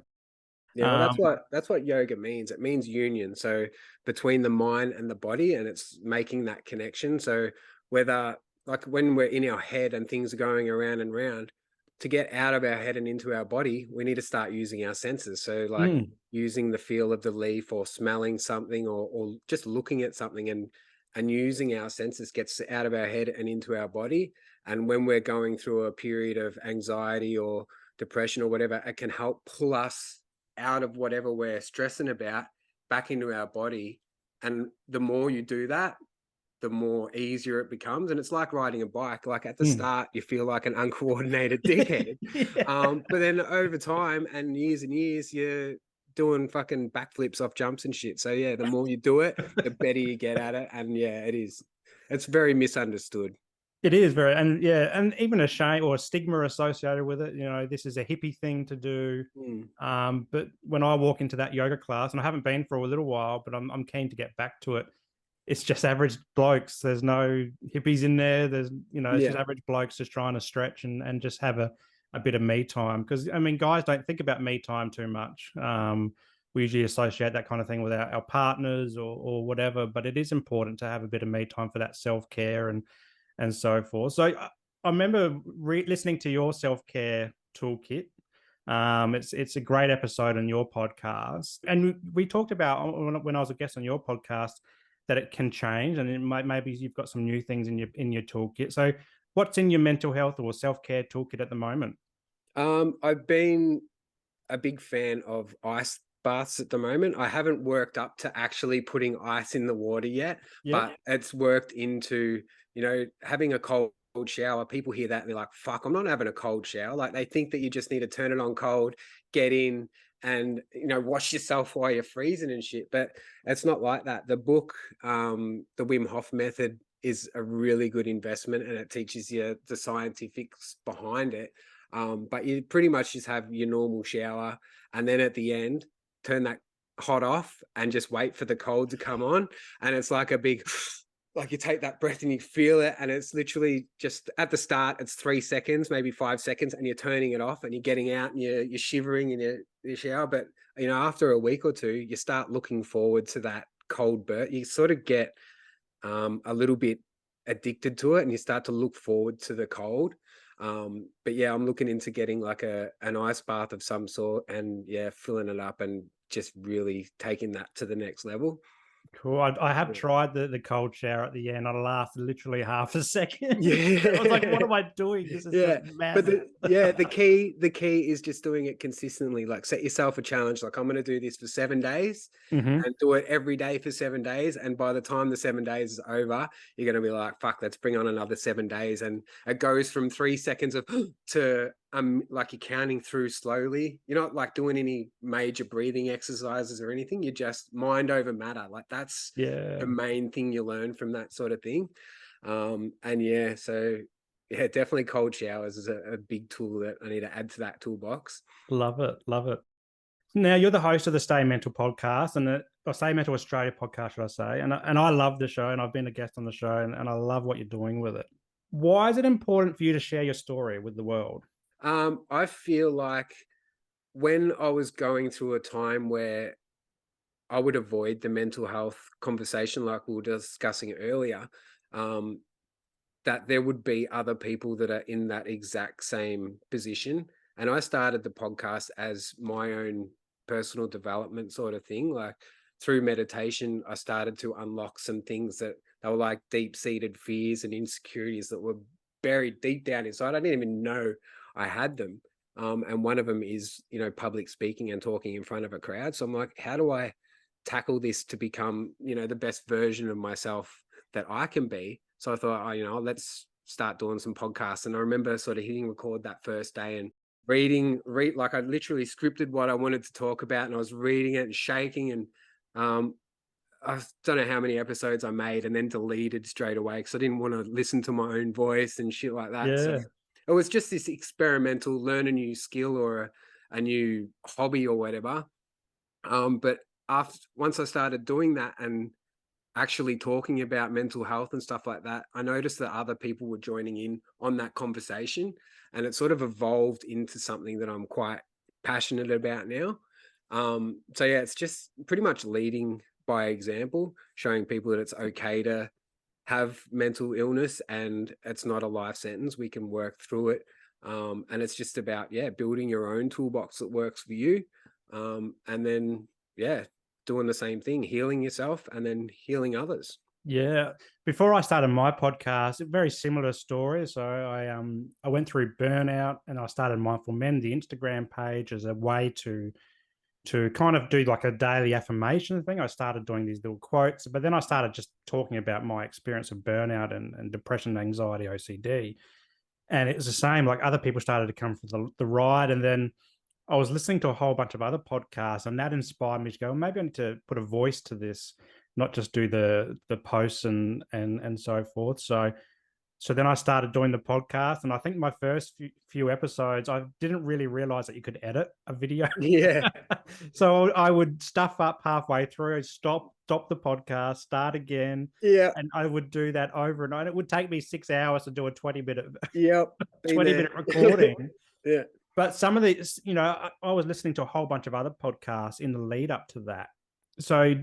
Yeah, well, um, that's what yoga means. It means union. So between the mind and the body, and it's making that connection. So whether, like, when we're in our head and things are going around and round, to get out of our head and into our body, we need to start using our senses. So like mm, using the feel of the leaf, or smelling something, or just looking at something, and using our senses gets out of our head and into our body. And when we're going through a period of anxiety or depression or whatever, it can help pull us out of whatever we're stressing about back into our body. And the more you do that, the more easier it becomes. And it's like riding a bike. Like at the mm. start, you feel like an uncoordinated dickhead. Yeah. But then over time and years, you're doing fucking backflips off jumps and shit. So yeah, the more you do it, the better you get at it. And yeah, it is. It's very misunderstood. It is very, and yeah, and even a shame or a stigma associated with it. This is a hippie thing to do. Mm, But when I walk into that yoga class, and I haven't been for a little while, but I'm keen to get back to it. it's just average blokes. There's no hippies in there. It's just Yeah. average blokes just trying to stretch and just have a bit of me time. Because I mean, guys don't think about me time too much. We usually associate that kind of thing with our partners or whatever, but it is important to have a bit of me time for that self-care and so forth. So I remember listening to your self-care toolkit. It's a great episode on your podcast, and we talked about when I was a guest on your podcast that it can change, and maybe you've got some new things in your toolkit. So, what's in your mental health or self-care toolkit at the moment? I've been a big fan of ice baths at the moment. I haven't worked up to actually putting ice in the water yet, Yep. but it's worked into, having a cold shower. People hear that and they're like, fuck, I'm not having a cold shower. Like they think that you just need to turn it on cold, get in and, wash yourself while you're freezing and shit. But it's not like that. The book, the Wim Hof method, is a really good investment and it teaches you the scientifics behind it. But you pretty much just have your normal shower and then at the end, turn that hot off and just wait for the cold to come on. And it's like a big, like you take that breath and you feel it. And it's literally just at the start, it's 3 seconds, maybe 5 seconds, and you're turning it off and you're getting out and you're shivering in your shower. But, after a week or two, you start looking forward to that cold burst. You sort of get a little bit addicted to it and you start to look forward to the cold. But yeah, I'm looking into getting like an ice bath of some sort and filling it up and just really taking that to the next level. Cool. I have Yeah. tried the cold shower at the end. I lasted literally half a second. I was like, "What Yeah. am I doing? This is just Yeah. But madness." the key is just doing it consistently. Like set yourself a challenge. Like I'm going to do this for 7 days Hmm. and do it every day for 7 days. And by the time the 7 days is over, you're going to be like, fuck, let's bring on another 7 days. And it goes from 3 seconds of to like you're counting through slowly. You're not like doing any major breathing exercises or anything. You're just mind over matter. Like that's Yeah. the main thing you learn from that sort of thing. And yeah, so yeah, definitely cold showers is a big tool that I need to add to that toolbox. Love it. Love it. Now, you're the host of the Stay Mental podcast or Stay Mental Australia podcast, should I say? And I love the show, and I've been a guest on the show, and I love what you're doing with it. Why is it important for you to share your story with the world? I feel like when I was going through a time where I would avoid the mental health conversation, like we were discussing earlier, um, that there would be other people that are in that exact same position. And I started the podcast as my own personal development sort of thing. Like through meditation, I started to unlock some things that they were like deep-seated fears and insecurities that were buried deep down inside. I didn't even know I had them. And one of them is, public speaking and talking in front of a crowd. So I'm like, how do I tackle this to become, the best version of myself that I can be? So I thought, let's start doing some podcasts. And I remember sort of hitting record that first day and read like I literally scripted what I wanted to talk about, and I was reading it and shaking. And I don't know how many episodes I made and then deleted straight away because I didn't want to listen to my own voice and shit like that. So Yeah. it was just this experimental, learn a new skill or a new hobby or whatever. But once I started doing that and actually talking about mental health and stuff like that, I noticed that other people were joining in on that conversation, and it sort of evolved into something that I'm quite passionate about now. So yeah, it's just pretty much leading by example, showing people that it's okay to have mental illness and it's not a life sentence. We can work through it. And it's just about, building your own toolbox that works for you. And then, doing the same thing, healing yourself and then healing others. Yeah. Before I started my podcast, a very similar story. So I went through burnout and I started Mindful Men, the Instagram page, as a way to kind of do like a daily affirmation thing. I started doing these little quotes, but then I started just talking about my experience of burnout and depression, anxiety, OCD. And it was the same, like other people started to come for the ride. And then I was listening to a whole bunch of other podcasts, and that inspired me to go, well, maybe I need to put a voice to this, not just do the posts and so forth. So So then I started doing the podcast, and I think my first few episodes, I didn't really realize that you could edit a video. Yeah. So I would stuff up halfway through, stop the podcast, start again, Yeah. and I would do that over and over. It would take me 6 hours to do a 20-minute Yep. Been 20 there. minute recording. Yeah. But some of these, I was listening to a whole bunch of other podcasts in the lead up to that. So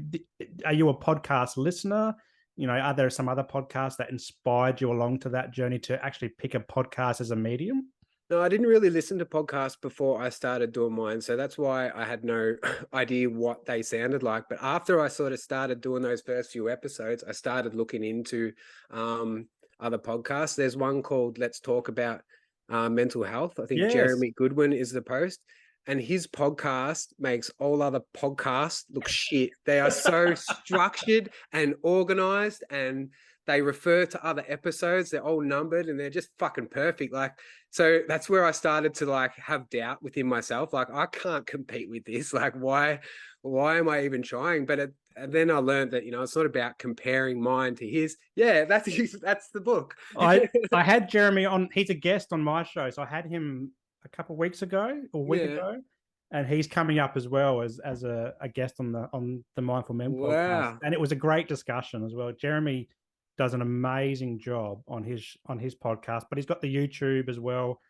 are you a podcast listener? Are there some other podcasts that inspired you along to that journey to actually pick a podcast as a medium? No, I didn't really listen to podcasts before I started doing mine. So that's why I had no idea what they sounded like. But after I sort of started doing those first few episodes, I started looking into other podcasts. There's one called Let's Talk About Mental Health. I think Yes. Jeremy Goodwin is the host. And his podcast makes all other podcasts look shit. They are so structured and organized, and they refer to other episodes. They're all numbered and they're just fucking perfect. Like, so that's where I started to like have doubt within myself. Like, I can't compete with this. Like, why am I even trying? But and then I learned that, it's not about comparing mine to his. Yeah, that's the book. I had Jeremy on. He's a guest on my show, so I had him a couple of weeks ago or a week Yeah. ago, and he's coming up as well as a guest on the Mindful Men podcast. Wow. And it was a great discussion as well. Jeremy does an amazing job on his podcast, but he's got the YouTube as well.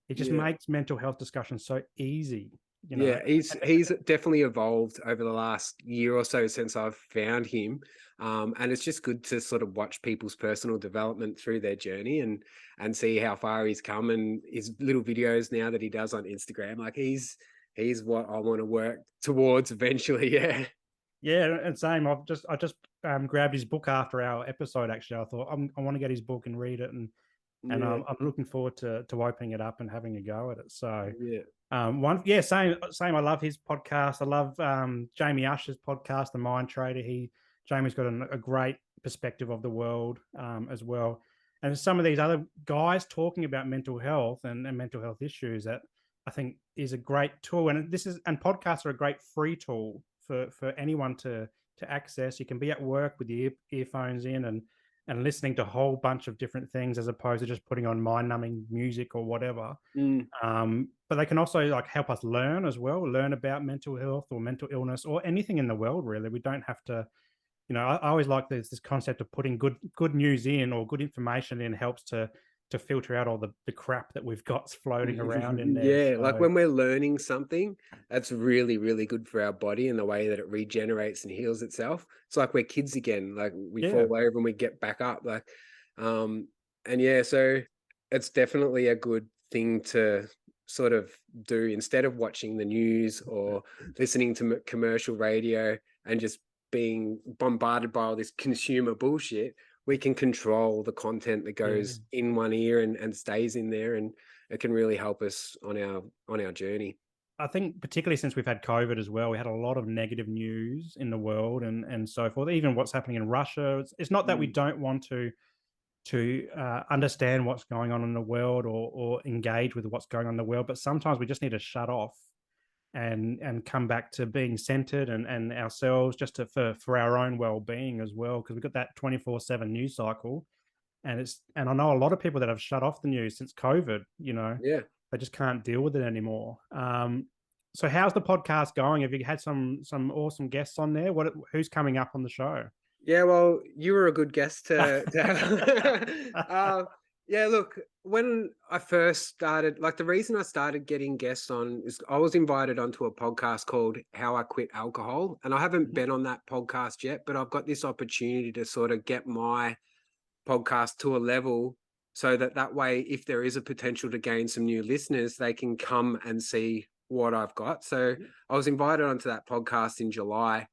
He just Yeah. makes mental health discussion so easy. Yeah, he's definitely evolved over the last year or so since I've found him. And it's just good to sort of watch people's personal development through their journey and see how far he's come, and his little videos now that he does on Instagram. Like, he's what I want to work towards eventually. Yeah. Yeah, and same. I just grabbed his book after our episode. Actually, I thought I want to get his book and read it, and Yeah. I'm looking forward to opening it up and having a go at it. So Yeah. same. I love his podcast. I love Jamie Usher's podcast, The Mind Trader. Jamie's got a great perspective of the world as well. And some of these other guys talking about mental health and mental health issues that I think is a great tool. And podcasts are a great free tool for anyone to access. You can be at work with your earphones in and listening to a whole bunch of different things as opposed to just putting on mind-numbing music or whatever. Mm. But they can also like help us learn as well, learn about mental health or mental illness or anything in the world, really. We don't have to, I always like this concept of putting good news in or good information in helps to filter out all the crap that we've got floating around in there. Yeah, like So, when we're learning something, that's really, really good for our body and the way that it regenerates and heals itself. It's like we're kids again. Like, we yeah. fall over and we get back up. Like, and yeah, so it's definitely a good thing to sort of do instead of watching the news or listening to commercial radio and just being bombarded by all this consumer bullshit. We can control the content that goes in one ear and stays in there, and it can really help us on our journey. I think particularly since we've had COVID as well, we had a lot of negative news in the world and so forth. Even what's happening in Russia. It's not that we don't want to understand what's going on in the world or engage with what's going on in the world, but sometimes we just need to shut off and come back to being centered and ourselves just for our own well-being as well, because we've got that 24/7 news cycle, and I know a lot of people that have shut off the news since COVID. Yeah. They just can't deal with it anymore. So how's the podcast going? Have you had some awesome guests on there? Who's coming up on the show? Yeah, well, you were a good guest to have. Yeah, look, when I first started, like, the reason I started getting guests on is I was invited onto a podcast called How I Quit Alcohol. And I haven't been on that podcast yet, but I've got this opportunity to sort of get my podcast to a level so that way, if there is a potential to gain some new listeners, they can come and see what I've got. So I was invited onto that podcast in July.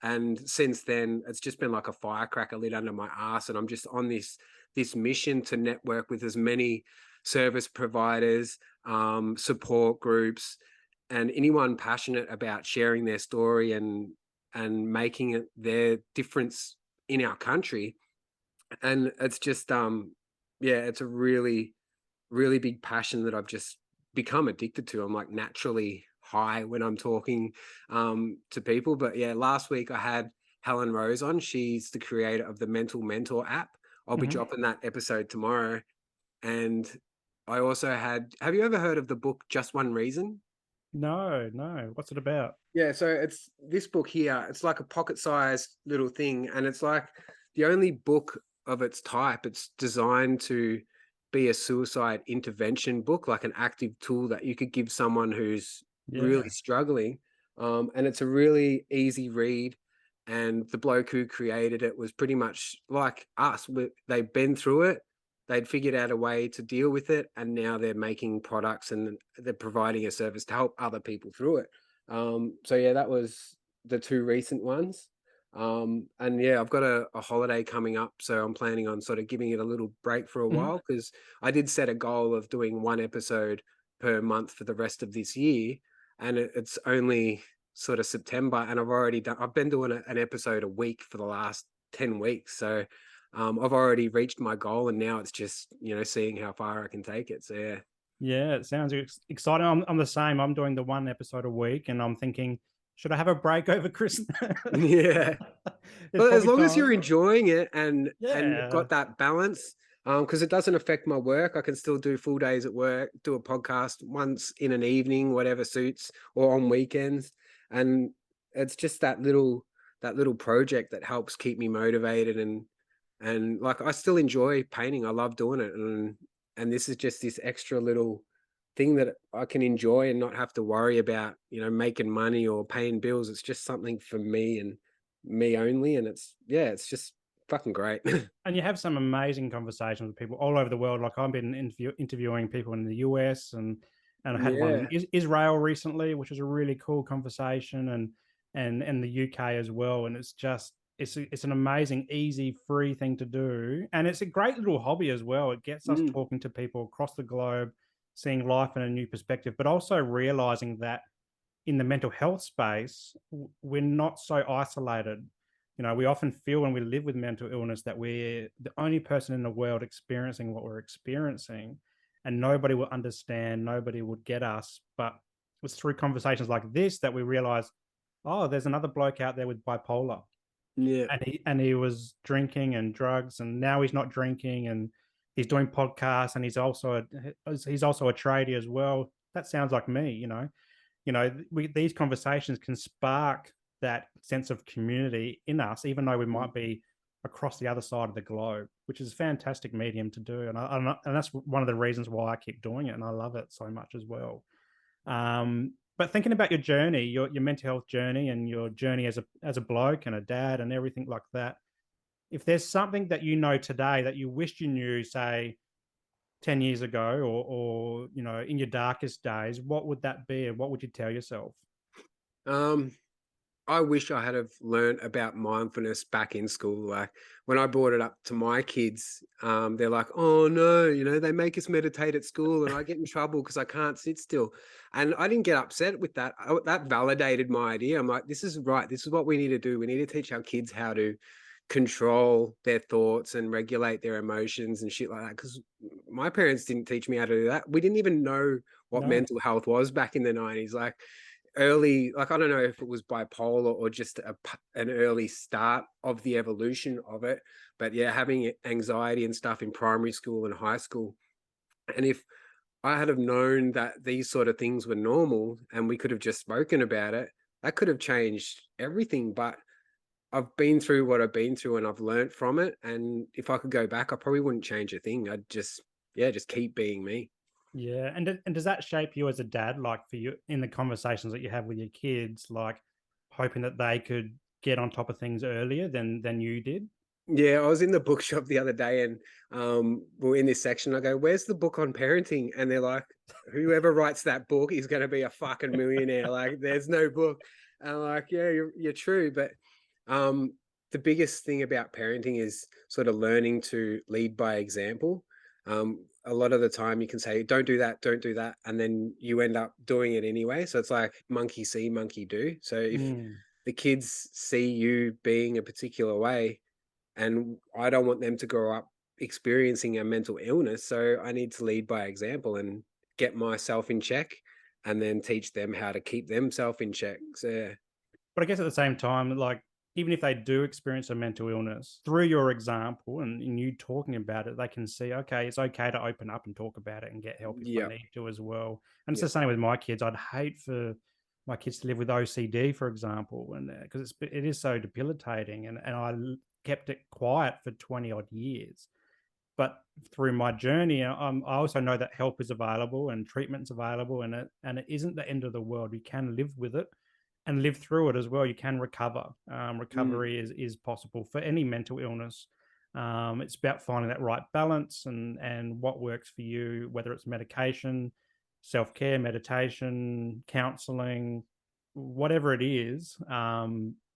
And since then, it's just been like a firecracker lit under my ass. And I'm just on this mission to network with as many service providers, support groups, and anyone passionate about sharing their story and making it their difference in our country. And it's just, it's a really, really big passion that I've just become addicted to. I'm like naturally high when I'm talking to people. But yeah, last week I had Helen Rose on. She's the creator of the Mental Mentor app. I'll be dropping that episode tomorrow. And I also have you ever heard of the book Just One Reason? No, no. What's it about? Yeah, so it's this book here. It's like a pocket-sized little thing, and it's like the only book of its type. It's designed to be a suicide intervention book, like an active tool that you could give someone who's Yeah. really struggling. And it's a really easy read. And the bloke who created it was pretty much like us. They've been through it. They'd figured out a way to deal with it, and now they're making products and they're providing a service to help other people through it. So yeah, that was the two recent ones. And yeah, I've got a holiday coming up, so I'm planning on sort of giving it a little break for a Mhm. while, because I did set a goal of doing one episode per month for the rest of this year, and it's only sort of September, and I've been doing an episode a week for the last 10 weeks. So I've already reached my goal, and now it's just, seeing how far I can take it. So yeah. Yeah, it sounds exciting. I'm the same. I'm doing the one episode a week, and I'm thinking, should I have a break over Christmas? Yeah. It's Well, as probably long as you're time. enjoying it and you've Yeah. got that balance, because it doesn't affect my work. I can still do full days at work, do a podcast once in an evening, whatever suits, or on weekends. And it's just that little project that helps keep me motivated, and like I still enjoy painting. I love doing it, and this is just this extra little thing that I can enjoy and not have to worry about, making money or paying bills. It's just something for me and me only, and it's just fucking great. And you have some amazing conversations with people all over the world. Like I've been interviewing people in the US, and I had one Yeah. in Israel recently, which was a really cool conversation, and the UK as well. And it's just it's an amazing, easy, free thing to do, and it's a great little hobby as well. It gets us Mm. talking to people across the globe, seeing life in a new perspective, but also realizing that in the mental health space, we're not so isolated. We often feel when we live with mental illness that we're the only person in the world experiencing what we're experiencing, and nobody will understand, nobody would get us. But it's through conversations like this that we realize, oh, there's another bloke out there with bipolar, Yeah. and he was drinking and drugs, and now he's not drinking, and he's doing podcasts, and he's also a tradie as well. That sounds like me. These conversations can spark that sense of community in us, even though we might be across the other side of the globe, which is a fantastic medium to do. And that's one of the reasons why I keep doing it. And I love it so much as well. But thinking about your journey, your mental health journey, and your journey as a bloke and a dad and everything like that, if there's something that you know today that you wished you knew, say, 10 years ago, or in your darkest days, what would that be, and what would you tell yourself? um I wish I had have learned about mindfulness back in school. Like when I brought it up to my kids, they're like, "Oh no, they make us meditate at school, and I get in trouble because I can't sit still." And I didn't get upset with that. That validated my idea. I'm like, "This is right. This is what we need to do. We need to teach our kids how to control their thoughts and regulate their emotions and shit like that." Because my parents didn't teach me how to do that. We didn't even know what No. mental health was back in the 90s. Like early, like I don't know if it was bipolar or just an early start of the evolution of it, but yeah, having anxiety and stuff in primary school and high school. And if I had have known that these sort of things were normal and we could have just spoken about it, that could have changed everything. But I've been through what I've been through, and I've learned from it, and if I could go back, I probably wouldn't change a thing. I'd just keep being me. Yeah, and does that shape you as a dad, like for you in the conversations that you have with your kids, like hoping that they could get on top of things earlier than you did? Yeah, I was in the bookshop the other day, and we're in this section. I go, "Where's the book on parenting?" And they're like, "Whoever writes that book is going to be a fucking millionaire. Like, there's no book." And I'm like, "Yeah, you're true." But um, the biggest thing about parenting is sort of learning to lead by example. A lot of the time, you can say, "Don't do that, don't do that," and then you end up doing it anyway. So it's like monkey see, monkey do. So if Mm. the kids see you being a particular way, and I don't want them to grow up experiencing a mental illness. So I need to lead by example and get myself in check, and then teach them how to keep themselves in check. So yeah. But I guess at the same time, like, even if they do experience a mental illness, through your example and you talking about it, they can see, okay, it's okay to open up and talk about it and get help if I Yeah. need to as well. And it's Yeah. the same with my kids. I'd hate for my kids to live with OCD, for example, and because it is so debilitating, and kept it quiet for 20 odd years. But through my journey, I also know that help is available and treatment's available, and it isn't the end of the world. You can live with it and live through it as well. You can recover. Mm. Recovery is possible for any mental illness. It's about finding that right balance and what works for you, whether it's medication, self-care, meditation, counseling, whatever it is.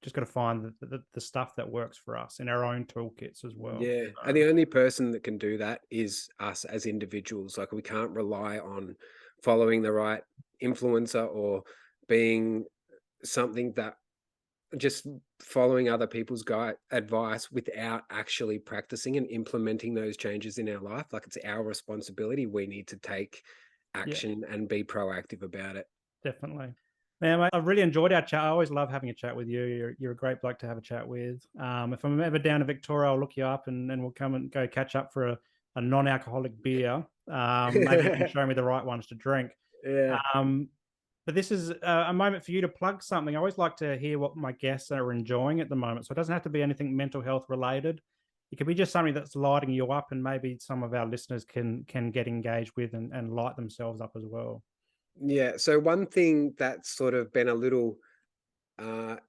Just got to find the stuff that works for us in our own toolkits as well. Yeah. And the only person that can do that is us as individuals. Like, we can't rely on following the right influencer or being something that just following other people's advice without actually practicing and implementing those changes in our life. Like, it's our responsibility. We need to take Yeah, action and be proactive about it. definitely. Man, mate, I've really enjoyed our chat. I always love having a chat with you. You're a great bloke to have a chat with. If I'm ever down to Victoria, I'll look you up and then we'll come and go catch up for a non-alcoholic beer. Maybe you can show me the right ones to drink. Yeah. But this is a moment for you to plug something. I always like to hear what my guests are enjoying at the moment. So it doesn't have to be anything mental health related. It could be just something that's lighting you up, and maybe some of our listeners can get engaged with and light themselves up as well. Yeah. So one thing that's sort of been a little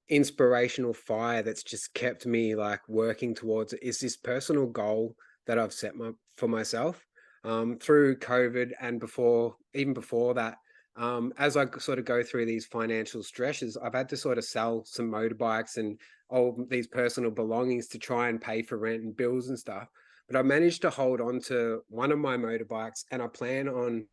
inspirational fire that's just kept me like working towards it is this personal goal that I've set for myself through COVID and even before that. As I sort of go through these financial stresses, I've had to sort of sell some motorbikes and all these personal belongings to try and pay for rent and bills and stuff. But I managed to hold on to one of my motorbikes, and I plan on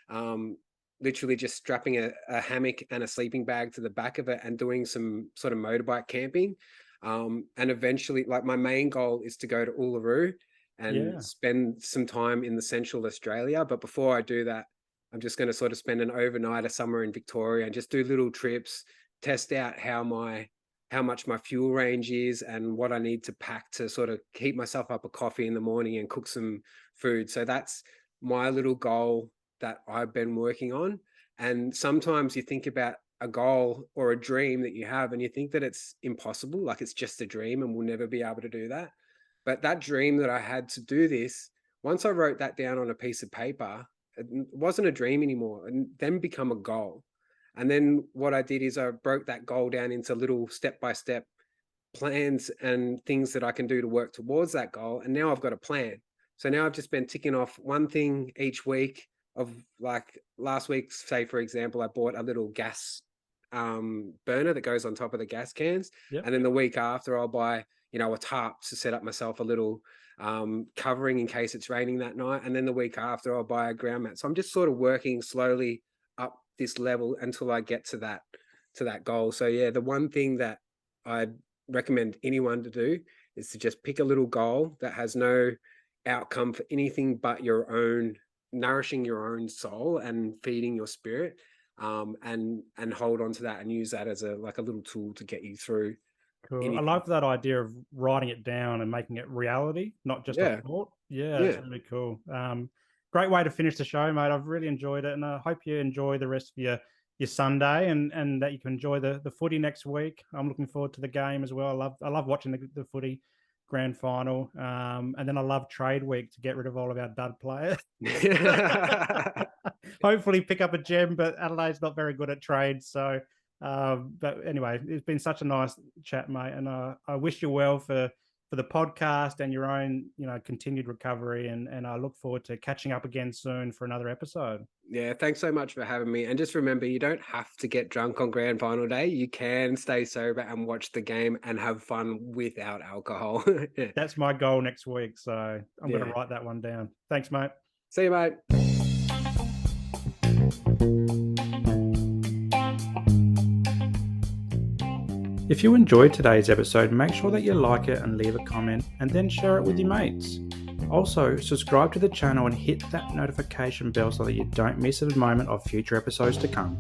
um, literally just strapping a hammock and a sleeping bag to the back of it and doing some sort of motorbike camping. And eventually, like, my main goal is to go to Uluru and Yeah. spend some time in the central Australia. But before I do that, I'm just going to sort of spend an overnight or summer in Victoria and just do little trips, test out how much my fuel range is and what I need to pack to sort of keep myself up a coffee in the morning and cook some food. So that's my little goal that I've been working on. And sometimes you think about a goal or a dream that you have and you think that it's impossible, like it's just a dream and we'll never be able to do that. But that dream that I had to do this, once I wrote that down on a piece of paper, it wasn't a dream anymore, and then become a goal. And then what I did is I broke that goal down into little step-by-step plans and things that I can do to work towards that goal. And now I've got a plan. So now I've just been ticking off one thing each week. Of like last week, say for example, I bought a little gas burner that goes on top of the gas cans. Yep. And then the week after, I'll buy, a tarp to set up myself a little covering in case it's raining that night. And then the week after, I'll buy a ground mat. So I'm just sort of working slowly up this level until I get to that goal. So yeah, the one thing that I'd recommend anyone to do is to just pick a little goal that has no outcome for anything but your own, nourishing your own soul and feeding your spirit, and hold on to that and use that as a little tool to get you through Cool. I anything. love that idea of writing it down and making it reality, not just a Yeah. thought. Yeah, it's Yeah. really cool. Great way to finish the show, mate. I've really enjoyed it, and I hope you enjoy the rest of your Sunday, and that you can enjoy the footy next week. I'm looking forward to the game as well. I love watching the footy grand final, and then I love trade week to get rid of all of our dud players. Hopefully pick up a gem, but Adelaide's not very good at trade, so. But anyway, it's been such a nice chat, mate, and I wish you well for the podcast and your own, continued recovery. And I look forward to catching up again soon for another episode. Yeah, thanks so much for having me. And just remember, you don't have to get drunk on grand final day. You can stay sober and watch the game and have fun without alcohol. Yeah. That's my goal next week, so I'm going to Yeah. write that one down. Thanks, mate. See you, mate. If you enjoyed today's episode, make sure that you like it and leave a comment, and then share it with your mates. Also, subscribe to the channel and hit that notification bell so that you don't miss a moment of future episodes to come.